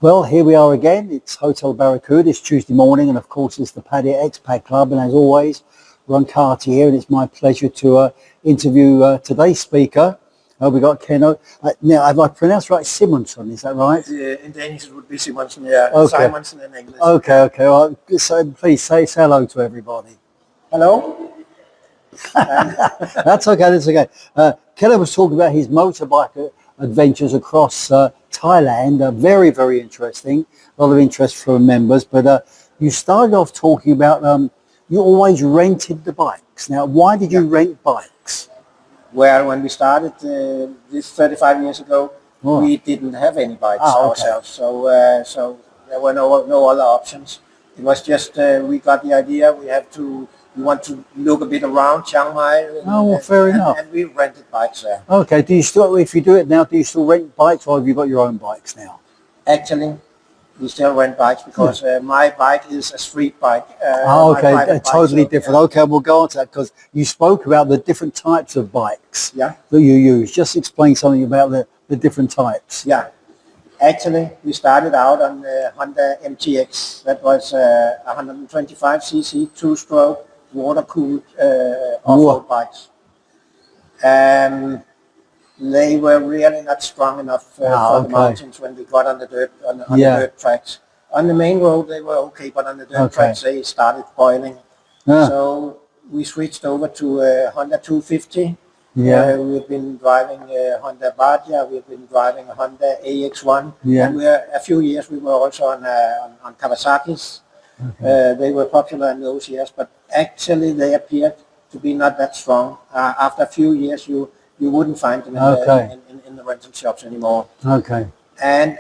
Well, here we are again. It's Hotel Barracuda. It's Tuesday morning, and of course it's the Paddy Expat Club. And as always, Ron Carty here, and it's my pleasure to interview today's speaker. We got Kenno. Now, have I pronounced right? Simonsen, is that right? In Danish it would be Simonsen, yeah. Okay. Simonsen in English. Okay. Well, so please say hello to everybody. Hello. That's okay. Kenno was talking about his motorbike adventures across Thailand. Very, very interesting. A lot of interest from members. But you started off talking about you always rented the bikes. Now, why did you rent bikes? Well, when we started this 35 years ago, we didn't have any bikes ourselves. So there were no other options. It was just we got the idea we want to look a bit around Chiang Mai. Fair enough. And we rented bikes there. Okay. Do you still, if you do it now, do you still rent bikes, or have you got your own bikes now? Actually, we still rent bikes because my bike is a street bike. Okay, totally different. Yeah. Okay, we'll go on to that because you spoke about the different types of bikes that you use. Just explain something about the different types. Yeah. Actually, we started out on the Honda MTX. That was 125cc, two-stroke, water-cooled off-road bikes. They were really not strong enough for the mountains when we got on the dirt on the dirt tracks. On the main road they were okay, but on the dirt tracks they started boiling. So we switched over to Honda 250. We've been driving Honda Badia. We've been driving a Honda AX1. And a few years we were also on Kawasaki's. They were popular in those years, but actually they appeared to be not that strong. After a few years you wouldn't find them in the rental shops anymore. Okay. And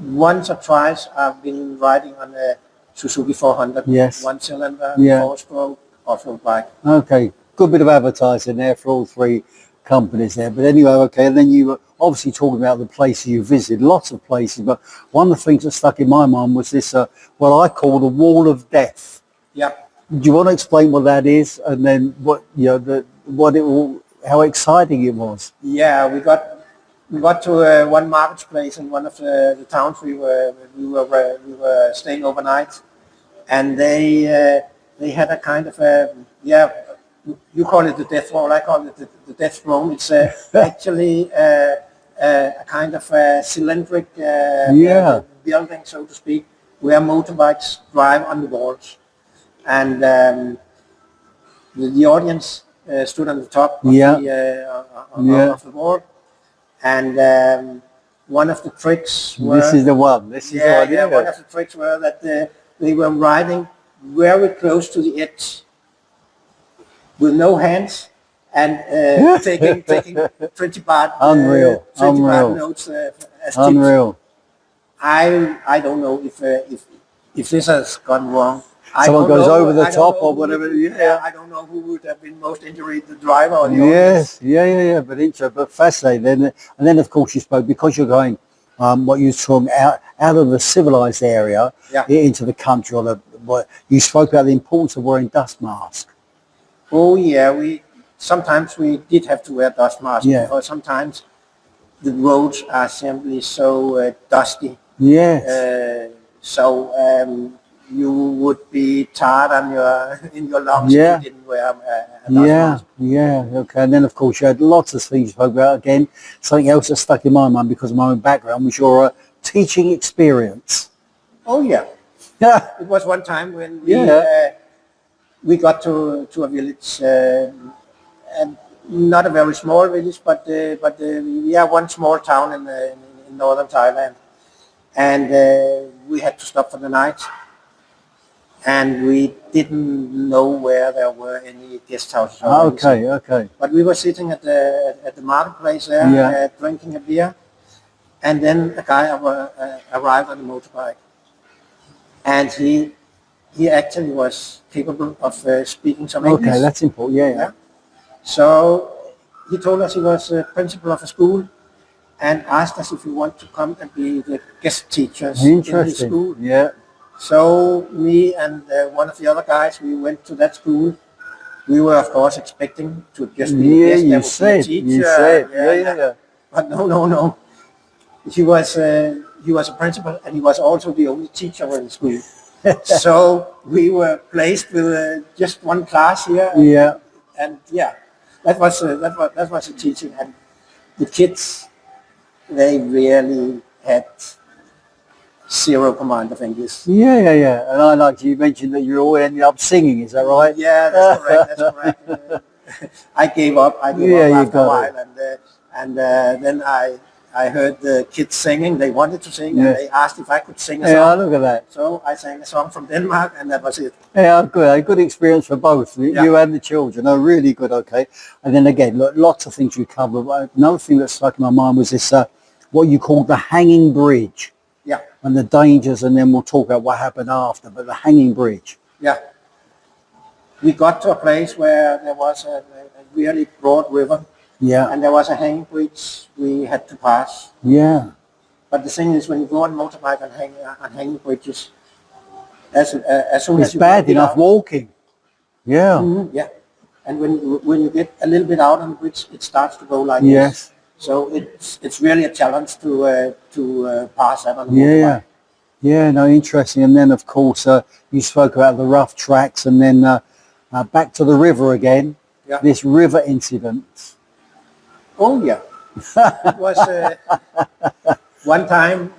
once or twice I've been riding on a Suzuki 400, one cylinder, 4-stroke off-road bike. Okay, good bit of advertising there for all three companies there. But anyway, and then you were obviously talking about the places you visited, lots of places. But one of the things that stuck in my mind was this, what I call the Wall of Death. Yeah. Do you want to explain what that is, and then how exciting it was? Yeah, we got to one marketplace in one of the towns we were staying overnight, and they had a kind of you call it the death roll, I call it the death roll. It's actually a kind of cylindric building, so to speak, where motorbikes drive on the walls. And the audience stood on the top of the wall, and one of the tricks were... This is the one. One of the tricks were that they were riding very close to the edge with no hands and taking 20 baht, unreal baht notes as tips. I don't know if this has gone wrong. Someone goes over the top or whatever. I don't know who would have been most injured, the driver or the audience. But fascinating. And then of course you spoke, because you're going, what you talking out of the civilized area into the country, you spoke about the importance of wearing dust masks. Oh yeah, sometimes we did have to wear dust masks because sometimes the roads are simply so dusty. You would be tired in your lungs if you didn't wear a dust mask. Okay. And then of course you had lots of things you spoke about. Again, something else that stuck in my mind because of my own background was your teaching experience. Oh yeah. It was one time when we got to a village, and not a very small village, but one small town in northern Thailand, and we had to stop for the night. And we didn't know where there were any guest houses. Okay. But we were sitting at the marketplace there, drinking a beer, and then a guy arrived on a motorbike, and he actually was capable of speaking some English. Okay, that's important. So he told us he was a principal of a school, and asked us if we want to come and be the guest teachers in his school. So me and one of the other guys, we went to that school. We were, of course, expecting to just be a guest. You said. But no. He he was a principal, and he was also the only teacher in school. So we were placed with just one class here. And yeah, that was the teaching. And the kids, they really had zero command of English. Yeah. And I like you mentioned that you all ended up singing. Is that right? Yeah, that's correct. That's correct. I gave up. I gave up after a while, and then I heard the kids singing. They wanted to sing, and they asked if I could sing a song. Yeah, look at that. So I sang a song from Denmark, and that was it. Yeah, good. A good experience for both you and the children. Oh, really good. Okay. And then again, look, lots of things you covered. Another thing that stuck in my mind was this, what you call the hanging bridge. Yeah. And the dangers, and then we'll talk about what happened after. But the hanging bridge. Yeah. We got to a place where there was a really broad river. Yeah. And there was a hanging bridge we had to pass. Yeah. But the thing is, when you go on motorbike on hanging bridges, as soon as it's you bad get enough out, walking. Yeah. Yeah. And when you get a little bit out on the bridge, it starts to go like this. So it's really a challenge to pass that on the motorbike. Yeah. No, interesting. And then of course you spoke about the rough tracks, and then back to the river again. Yeah. This river incident. Oh yeah. It was one time.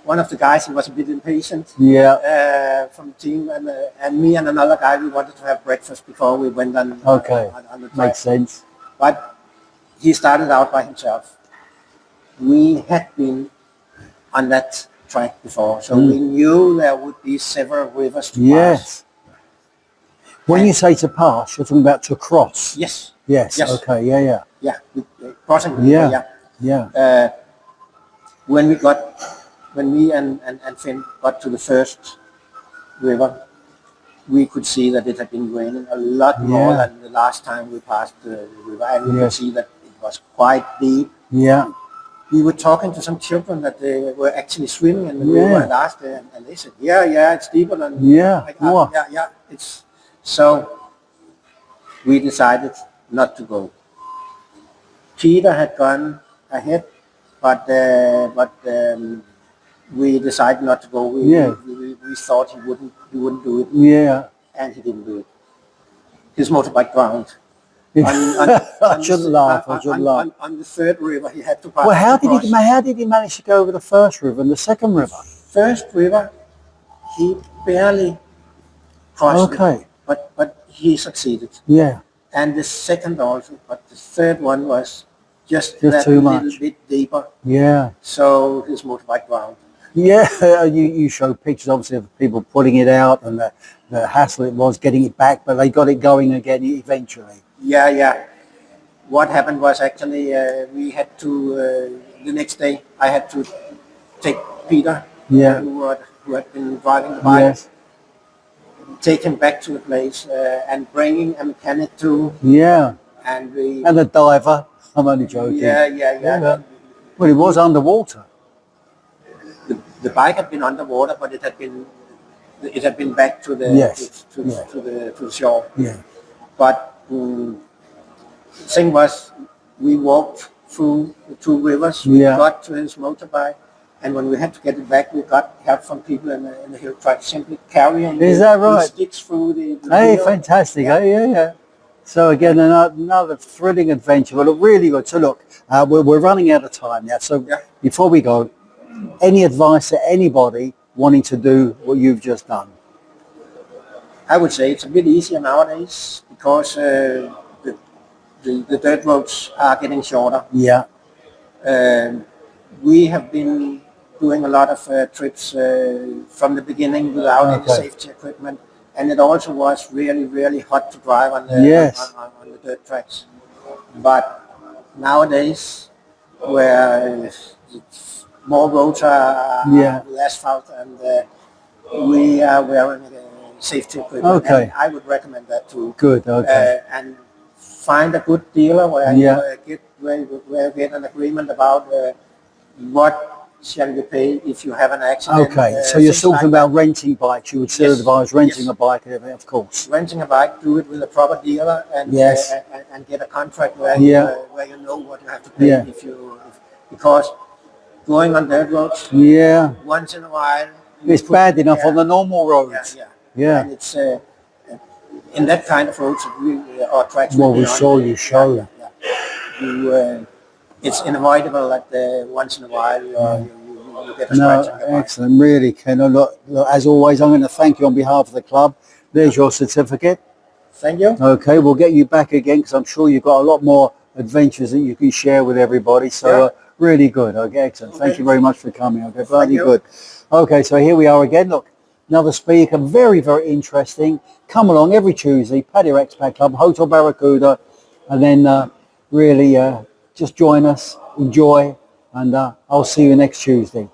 One of the guys, he was a bit impatient. Yeah. From the team, and me and another guy, we wanted to have breakfast before we went on. Okay. On the track. Makes sense. But he started out by himself. We had been on that track before, so we knew there would be several rivers to pass. When you say to pass, you're talking about to cross. Yes. Okay. Yeah. Yeah. Crossing the river. Yeah. When me and Finn got to the first river, we could see that it had been raining a lot more than the last time we passed the river, and we could see that it was quite deep. Yeah. We were talking to some children that they were actually swimming in the river, and asked them, and they said, yeah, it's deeper than it's. So we decided not to go. Peter had gone ahead, but we decided not to go. We thought he wouldn't do it. Yeah. And he didn't do it. His motorbike drowned. I shouldn't laugh. On the third river, he had to pass. Well, how did he manage to go over the first river and the second river? First river, he barely crossed it, but he succeeded. Yeah. And the second also, but the third one was just too little much. bit deeper. Yeah. So his motorbike drowned. Yeah, you showed pictures obviously of people putting it out and the hassle it was getting it back, but they got it going again eventually. Yeah. What happened was actually we had to, the next day I had to take Peter, who had been driving the bike, take him back to the place and bringing a mechanic too. Yeah. And a diver. I'm only joking. Yeah. Well, it was underwater. The bike had been underwater, but it had been back to the to the shore. Yeah. But the thing was, we walked through the two rivers. We got to his motorbike, and when we had to get it back, we got help from people in the hill track simply carrying the sticks through the Hey, hill. fantastic. Yeah. So again, another thrilling adventure. Well, really good. So look, we're running out of time now. So before we go, any advice to anybody wanting to do what you've just done? I would say it's a bit easier nowadays because the dirt roads are getting shorter. Yeah. We have been doing a lot of trips from the beginning without any safety equipment, and it also was really, really hot to drive on the dirt tracks. But nowadays, where more roads are with asphalt, and we are wearing safety equipment. And I would recommend that too. Good. Okay. And find a good dealer where you get an agreement about what shall you pay if you have an accident. Okay. So you're talking about renting bikes. You would still advise renting a bike, of course. Renting a bike, do it with a proper dealer, and and get a contract where you know what you have to pay because going on dirt roads Yeah. once in a while. It's bad enough on the normal roads. Yeah. And it's in that kind of roads or tracks. Well, we saw you show. You, it's unavoidable that once in a while you get a No, scratch on your bike. excellent, really, Kenno. Look, as always, I'm going to thank you on behalf of the club. There's your certificate. Thank you. Okay, we'll get you back again because I'm sure you've got a lot more adventures that you can share with everybody. So really good. Okay, excellent. Thank you very much for coming. Okay, bloody good. Okay, so here we are again. Look, another speaker, very, very interesting. Come along every Tuesday, Patio Expat Club, Hotel Barracuda, and then really just join us, enjoy, and I'll see you next Tuesday.